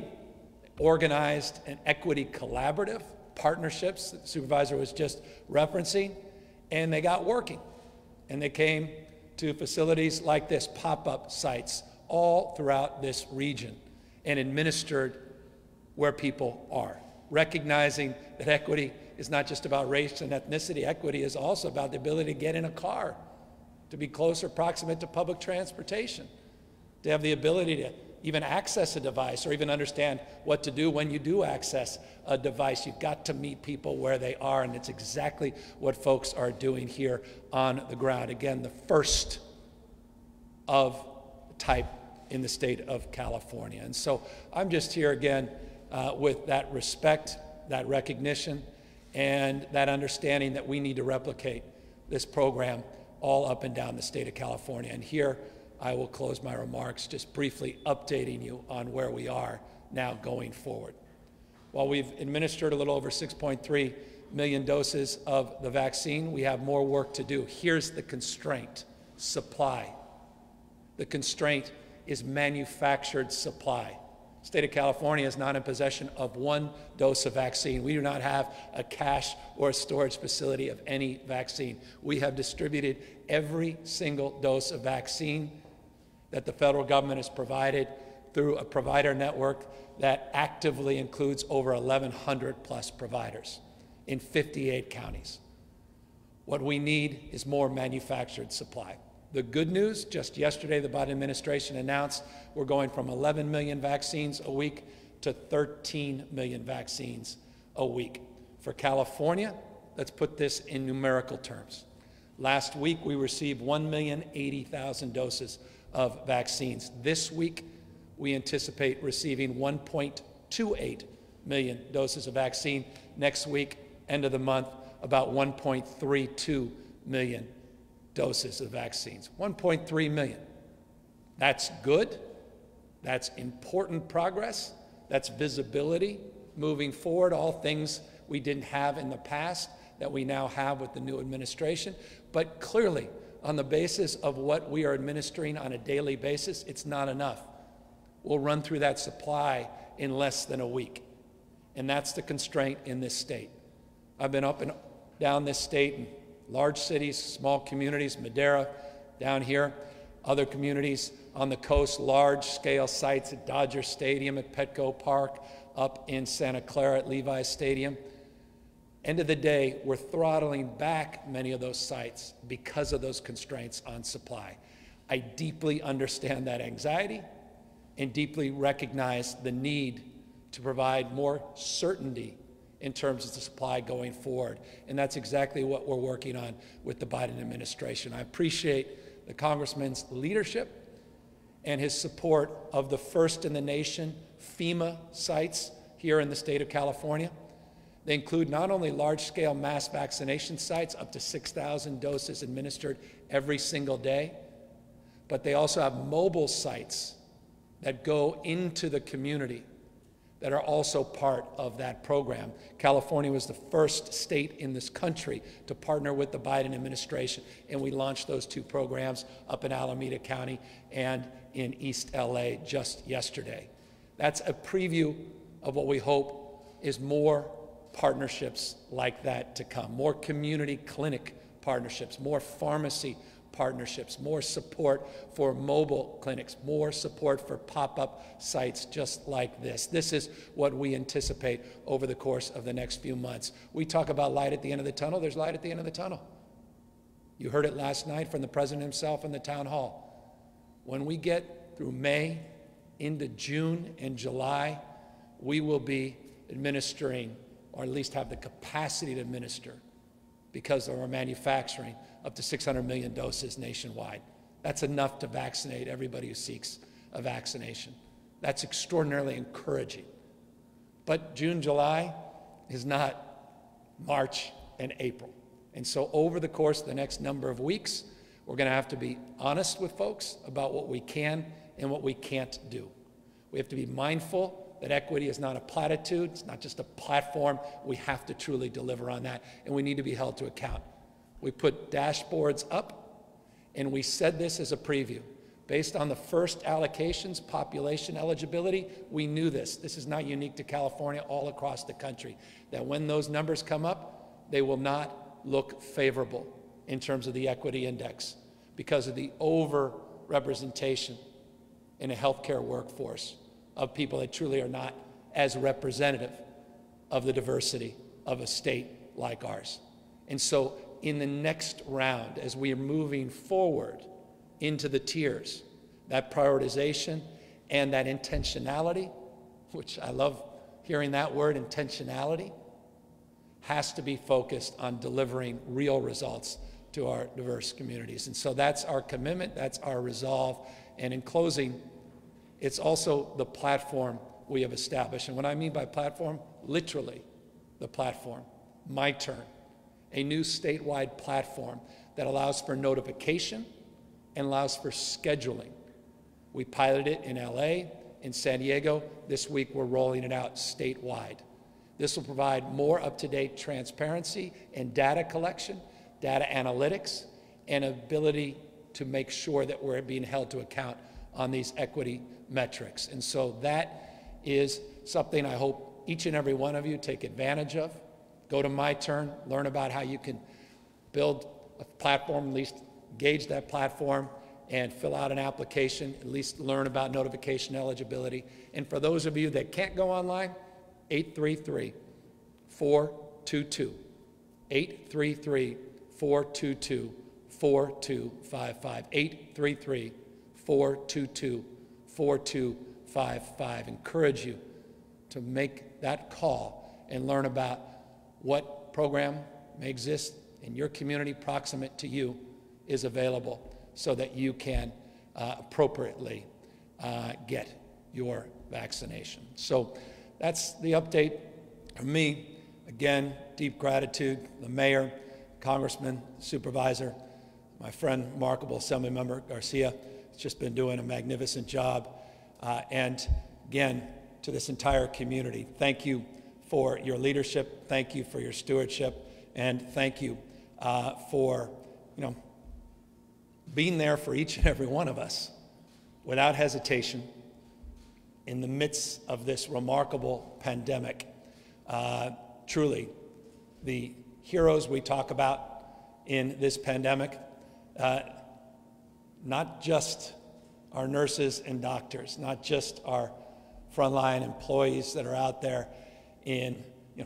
organized an equity collaborative, partnerships that the supervisor was just referencing, and they got working. And they came to facilities like this, pop-up sites, all throughout this region, and administered where people are, recognizing that equity is not just about race and ethnicity. Equity is also about the ability to get in a car, to be closer, proximate to public transportation, to have the ability to even access a device or even understand what to do when you do access a device. You've got to meet people where they are, and it's exactly what folks are doing here on the ground. Again, the first of type in the state of California. And so I'm just here again with that respect, that recognition, and that understanding that we need to replicate this program all up and down the state of California. And here I will close my remarks just briefly updating you on where we are now going forward. While we've administered a little over 6.3 million doses of the vaccine, we have more work to do. Here's the constraint: supply. The constraint is manufactured supply. The state of California is not in possession of 1 dose of vaccine. We do not have a cache or a storage facility of any vaccine. We have distributed every single dose of vaccine that the federal government has provided through a provider network that actively includes over 1,100 plus providers in 58 counties. What we need is more manufactured supply. The good news, just yesterday the Biden administration announced we're going from 11 million vaccines a week to 13 million vaccines a week. For California, let's put this in numerical terms. Last week we received 1,080,000 doses of vaccines. This week, we anticipate receiving 1.28 million doses of vaccine. Next week, end of the month, about 1.32 million doses of vaccines. 1.3 million. That's good. That's important progress. That's visibility moving forward, all things we didn't have in the past that we now have with the new administration. But clearly, on the basis of what we are administering on a daily basis, it's not enough. We'll run through that supply in less than a week. And that's the constraint in this state. I've been up and down this state in large cities, small communities, Madera, down here, other communities on the coast, large-scale sites at Dodger Stadium, at Petco Park, up in Santa Clara at Levi's Stadium. End of the day, we're throttling back many of those sites because of those constraints on supply. I deeply understand that anxiety and deeply recognize the need to provide more certainty in terms of the supply going forward. And that's exactly what we're working on with the Biden administration. I appreciate the Congressman's leadership and his support of the first in the nation FEMA sites here in the state of California. They include not only large-scale mass vaccination sites, up to 6,000 doses administered every single day, but they also have mobile sites that go into the community that are also part of that program. California was the first state in this country to partner with the Biden administration, and we launched those two programs up in Alameda County and in East LA just yesterday. That's a preview of what we hope is more partnerships like that to come, more community clinic partnerships, more pharmacy partnerships, more support for mobile clinics, more support for pop-up sites just like this. This is what we anticipate over the course of the next few months. We talk about light at the end of the tunnel. There's light at the end of the tunnel. You heard it last night from the president himself in the town hall. When we get through May into June and July, we will be administering, or at least have the capacity to administer, because of our manufacturing, up to 600 million doses nationwide. That's enough to vaccinate everybody who seeks a vaccination. That's extraordinarily encouraging. But June, July is not March and April. And so over the course of the next number of weeks, we're going to have to be honest with folks about what we can and what we can't do. We have to be mindful that equity is not a platitude, it's not just a platform. We have to truly deliver on that, and we need to be held to account. We put dashboards up, and we said this as a preview. Based on the first allocations, population eligibility, we knew this. This is not unique to California, all across the country, that when those numbers come up, they will not look favorable in terms of the equity index because of the over-representation in a healthcare workforce of people that truly are not as representative of the diversity of a state like ours. And so in the next round, as we are moving forward into the tiers, that prioritization and that intentionality, which I love hearing that word, intentionality, has to be focused on delivering real results to our diverse communities. And so that's our commitment, that's our resolve. And in closing, it's also the platform we have established. And what I mean by platform, literally the platform, My Turn, a new statewide platform that allows for notification and allows for scheduling. We piloted it in LA, in San Diego. This week we're rolling it out statewide. This will provide more up-to-date transparency and data collection, data analytics, and ability to make sure that we're being held to account on these equity metrics. And so that is something I hope each and every one of you take advantage of. Go to My Turn, learn about how you can build a platform, at least gauge that platform, and fill out an application, at least learn about notification eligibility. And for those of you that can't go online, 833-422. 833-422-4255. 833-422-4255. Encourage you to make that call and learn about what program may exist in your community proximate to you is available so that you can appropriately get your vaccination. So that's the update from me. Again, deep gratitude, the mayor, congressman, supervisor, my friend, remarkable Assemblymember Garcia, has just been doing a magnificent job. And again, to this entire community, thank you for your leadership, thank you for your stewardship, and thank you for being there for each and every one of us without hesitation in the midst of this remarkable pandemic. Truly, the heroes we talk about in this pandemic not just our nurses and doctors, not just our frontline employees that are out there in the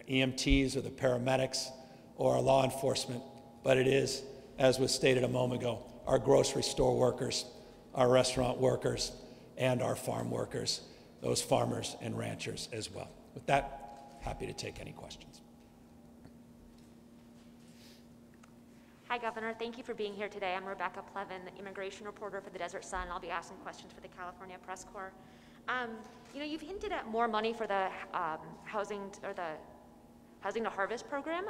EMTs or the paramedics or our law enforcement, but it is, as was stated a moment ago, our grocery store workers, our restaurant workers, and our farm workers, those farmers and ranchers as well. With that, happy to take any questions. Hi, Governor. Thank you for being here today. I'm Rebecca Plevin, the immigration reporter for the Desert Sun. I'll be asking questions for the California Press Corps. You've hinted at more money for the housing to harvest program.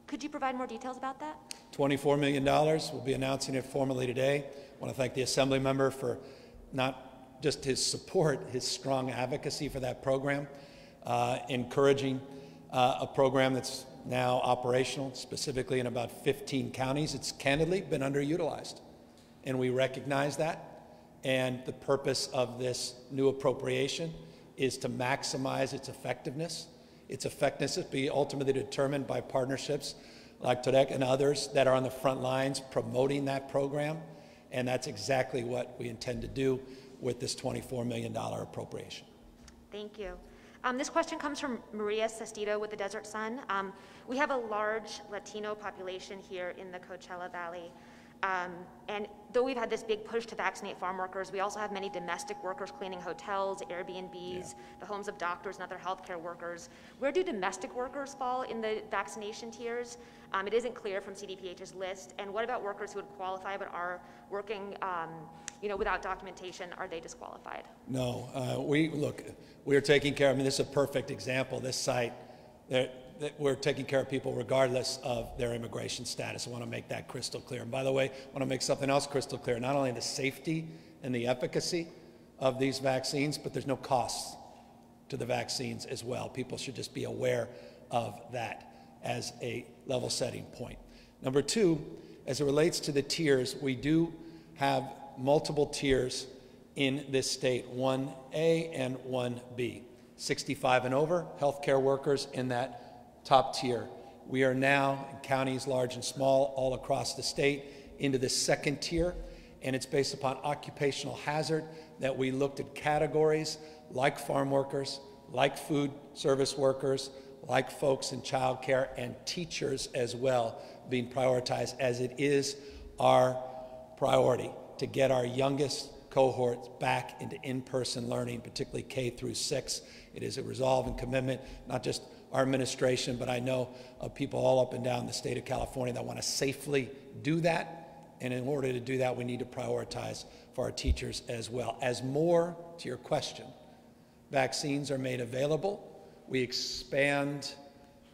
Could you provide more details about that? $24 million. We'll be announcing it formally today. I want to thank the Assembly member for not just his support, his strong advocacy for that program, encouraging a program that's now operational, specifically in about 15 counties. It's candidly been underutilized, and we recognize that. And the purpose of this new appropriation is to maximize its effectiveness. Its effectiveness will be ultimately determined by partnerships like TODEC and others that are on the front lines promoting that program. And that's exactly what we intend to do with this $24 million appropriation. Thank you. This question comes from Maria Sestito with the Desert Sun. We have a large Latino population here in the Coachella Valley. And though we've had this big push to vaccinate farm workers, we also have many domestic workers cleaning hotels, Airbnbs, the homes of doctors and other healthcare workers. Where do domestic workers fall in the vaccination tiers? It isn't clear from CDPH's list. And what about workers who would qualify but are working without documentation? Are they disqualified? No, we are taking care of, this is a perfect example, this site, that we're taking care of people regardless of their immigration status. I want to make that crystal clear. And by the way, I want to make something else crystal clear, not only the safety and the efficacy of these vaccines, but there's no cost to the vaccines as well. People should just be aware of that as a level setting point. Number two, as it relates to the tiers, we do have multiple tiers in this state, 1A and 1B. 65 and over, healthcare workers in that top tier. We are now in counties large and small all across the state into the second tier, and it's based upon occupational hazard that we looked at categories like farm workers, like food service workers, like folks in childcare, and teachers as well being prioritized, as it is our priority to get our youngest cohorts back into in-person learning, particularly K through 6. It is a resolve and commitment, not just our administration, but I know of people all up and down the state of California that want to safely do that. And in order to do that, we need to prioritize for our teachers as well. As more, to your question, vaccines are made available, we expand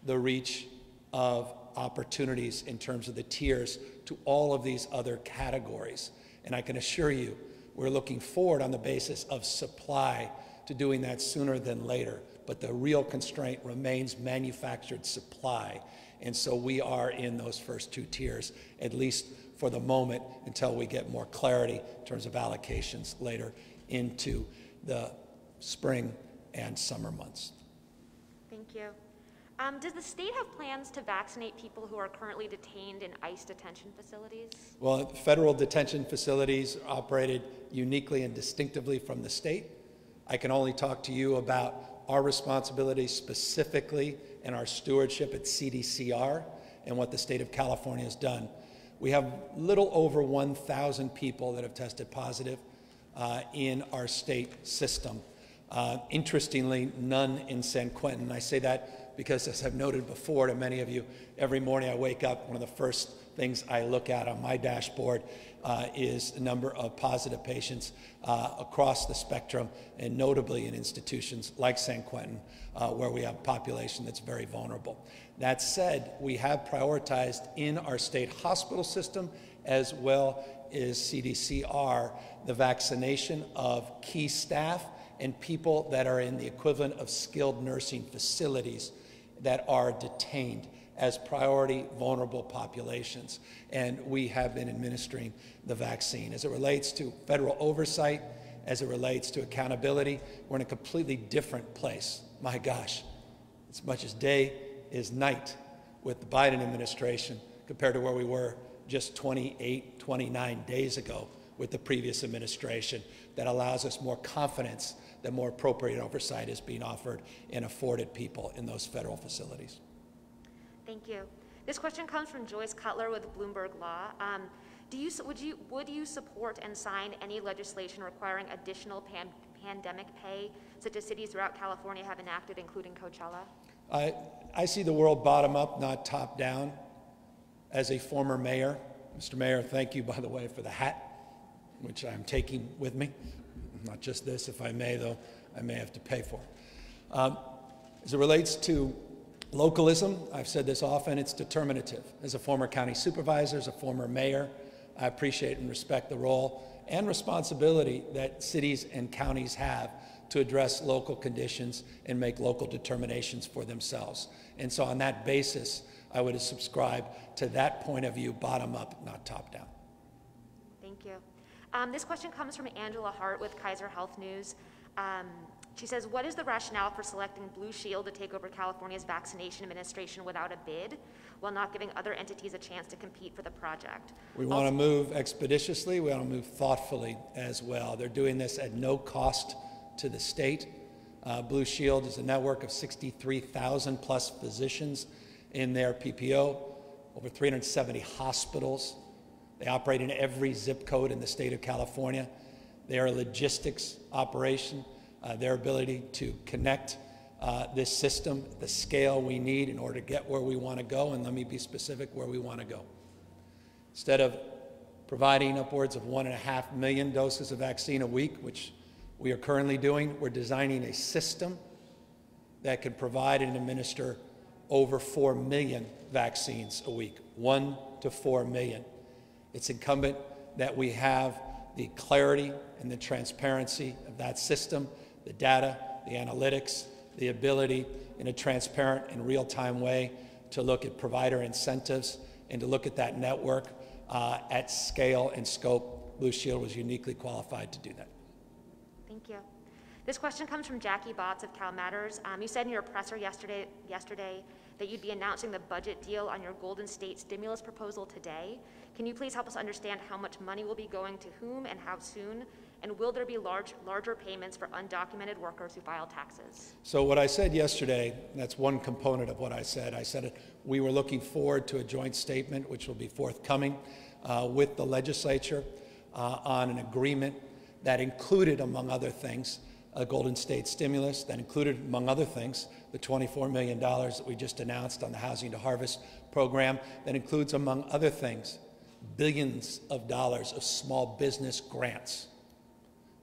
the reach of opportunities in terms of the tiers to all of these other categories. And I can assure you, we're looking forward on the basis of supply to doing that sooner than later. But the real constraint remains manufactured supply. And so we are in those first two tiers, at least for the moment, until we get more clarity in terms of allocations later into the spring and summer months. Thank you. Does the state have plans to vaccinate people who are currently detained in ICE detention facilities? Well, federal detention facilities are operated uniquely and distinctively from the state. I can only talk to you about our responsibility specifically and our stewardship at CDCR and what the state of California has done. We have little over 1,000 people that have tested positive in our state system. Interestingly, none in San Quentin. I say that because, as I've noted before to many of you, every morning I wake up, one of the first things I look at on my dashboard is the number of positive patients across the spectrum, and notably in institutions like San Quentin, where we have a population that's very vulnerable. That said, we have prioritized in our state hospital system, as well as CDCR, the vaccination of key staff and people that are in the equivalent of skilled nursing facilities that are detained as priority vulnerable populations. And we have been administering the vaccine. As it relates to federal oversight, as it relates to accountability, we're in a completely different place. My gosh, as much as day is night with the Biden administration compared to where we were just 28, 29 days ago with the previous administration that allows us more confidence that more appropriate oversight is being offered and afforded people in those federal facilities. Thank you. This question comes from Joyce Cutler with Bloomberg Law. Would you support and sign any legislation requiring additional pandemic pay, such as cities throughout California have enacted, including Coachella? I see the world bottom up, not top down. As a former mayor, Mr. Mayor, thank you, by the way, for the hat, which I'm taking with me. Not just this, if I may, though, I may have to pay for it. As it relates to localism, I've said this often, it's determinative. As a former county supervisor, as a former mayor, I appreciate and respect the role and responsibility that cities and counties have to address local conditions and make local determinations for themselves. And so on that basis, I would subscribe to that point of view, bottom up, not top down. Thank you. This question comes from Angela Hart with Kaiser Health News. She says, what is the rationale for selecting Blue Shield to take over California's vaccination administration without a bid, while not giving other entities a chance to compete for the project? We want to move expeditiously. We want to move thoughtfully as well. They're doing this at no cost to the state. Blue Shield is a network of 63,000 plus physicians in their PPO, over 370 hospitals. They operate in every zip code in the state of California. They are a logistics operation. Their ability to connect this system, the scale we need in order to get where we want to go, and let me be specific where we want to go. Instead of providing upwards of 1.5 million doses of vaccine a week, which we are currently doing, we're designing a system that can provide and administer over 4 million vaccines a week, 1 to 4 million. It's incumbent that we have the clarity and the transparency of that system, the data, the analytics, the ability in a transparent and real-time way to look at provider incentives and to look at that network at scale and scope. Blue Shield was uniquely qualified to do that. Thank you. This question comes from Jackie Botts of Cal Matters. You said in your presser yesterday that you'd be announcing the budget deal on your Golden State stimulus proposal today. Can you please help us understand how much money will be going to whom and how soon? And will there be larger payments for undocumented workers who file taxes? So what I said yesterday, that's one component of what I said. I said we were looking forward to a joint statement, which will be forthcoming with the legislature on an agreement that included, among other things, a Golden State stimulus, that included, among other things, the $24 million that we just announced on the Housing to Harvest program, that includes, among other things, billions of dollars of small business grants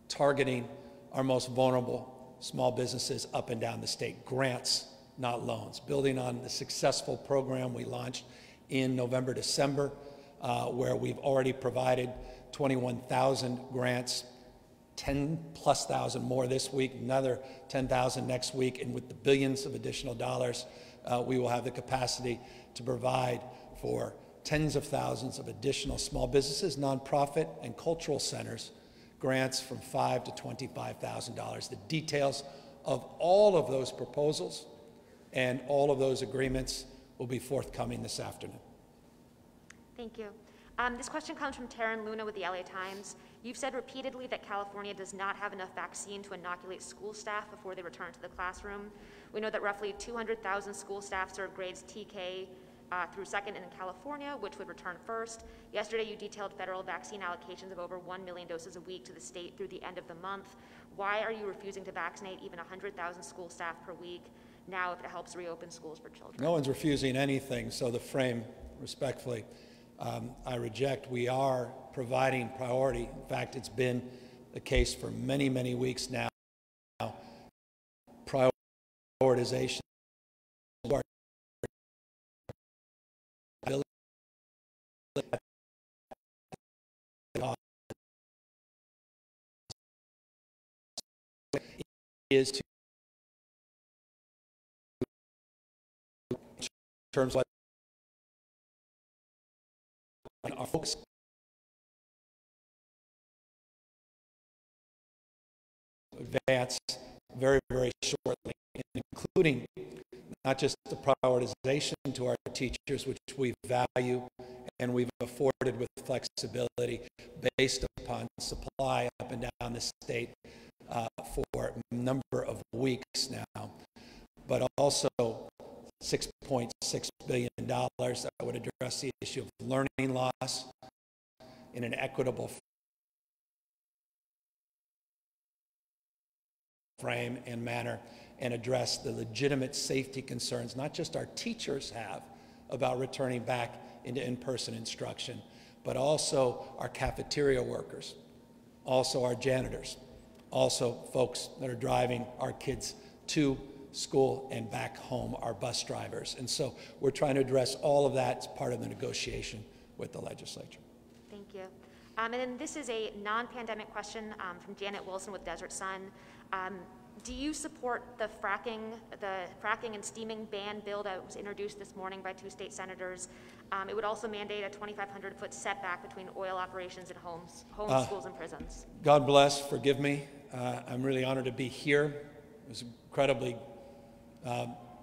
targeting our most vulnerable small businesses up and down the state. Grants, not loans. Building on the successful program we launched in November, December, where we've already provided 21,000 grants, 10+ thousand more this week, another 10,000 next week, and with the billions of additional dollars, we will have the capacity to provide for tens of thousands of additional small businesses, nonprofit, and cultural centers, grants from $5,000 to $25,000. The details of all of those proposals and all of those agreements will be forthcoming this afternoon. Thank you. This question comes from Taryn Luna with the LA Times. You've said repeatedly that California does not have enough vaccine to inoculate school staff before they return to the classroom. We know that roughly 200,000 school staff serve grades TK through second in California, which would return first. Yesterday, you detailed federal vaccine allocations of over 1 million doses a week to the state through the end of the month. Why are you refusing to vaccinate even 100,000 school staff per week now if it helps reopen schools for children? No one's refusing anything, so the frame, respectfully, I reject. We are providing priority. In fact, it's been the case for many, many weeks now. Prioritization is to terms like our folks advance very, very shortly, including not just the prioritization to our teachers, which we value and we've afforded with flexibility based upon supply up and down the state for a number of weeks now, but also $6.6 billion that would address the issue of learning loss in an equitable frame and manner, and address the legitimate safety concerns not just our teachers have about returning back into in-person instruction, but also our cafeteria workers, also our janitors, also folks that are driving our kids to school and back home, our bus drivers. And so we're trying to address all of that as part of the negotiation with the legislature. Thank you. And then this is a non-pandemic question from Janet Wilson with Desert Sun. Do you support the fracking and steaming ban bill that was introduced this morning by 2 state senators? It would also mandate a 2,500-foot setback between oil operations and homes, schools, and prisons. God bless, forgive me. I'm really honored to be here. I was incredibly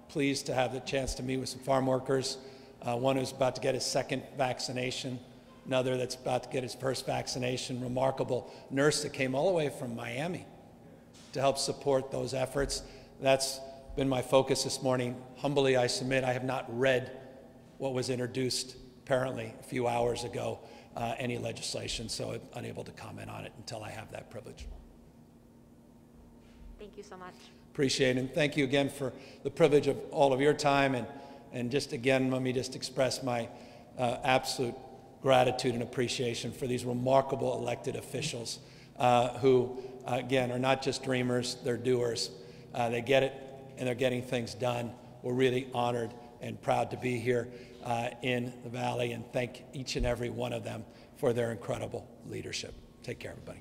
pleased to have the chance to meet with some farm workers, one who's about to get his second vaccination, another that's about to get his first vaccination, remarkable nurse that came all the way from Miami to help support those efforts. That's been my focus this morning. Humbly, I submit I have not read what was introduced apparently a few hours ago, any legislation, so I'm unable to comment on it until I have that privilege. Thank you so much. Appreciate it, and thank you again for the privilege of all of your time, and just again, let me just express my absolute gratitude and appreciation for these remarkable elected officials who, again, are not just dreamers, they're doers. They get it, and they're getting things done. We're really honored and proud to be here in the Valley, and thank each and every one of them for their incredible leadership. Take care, everybody.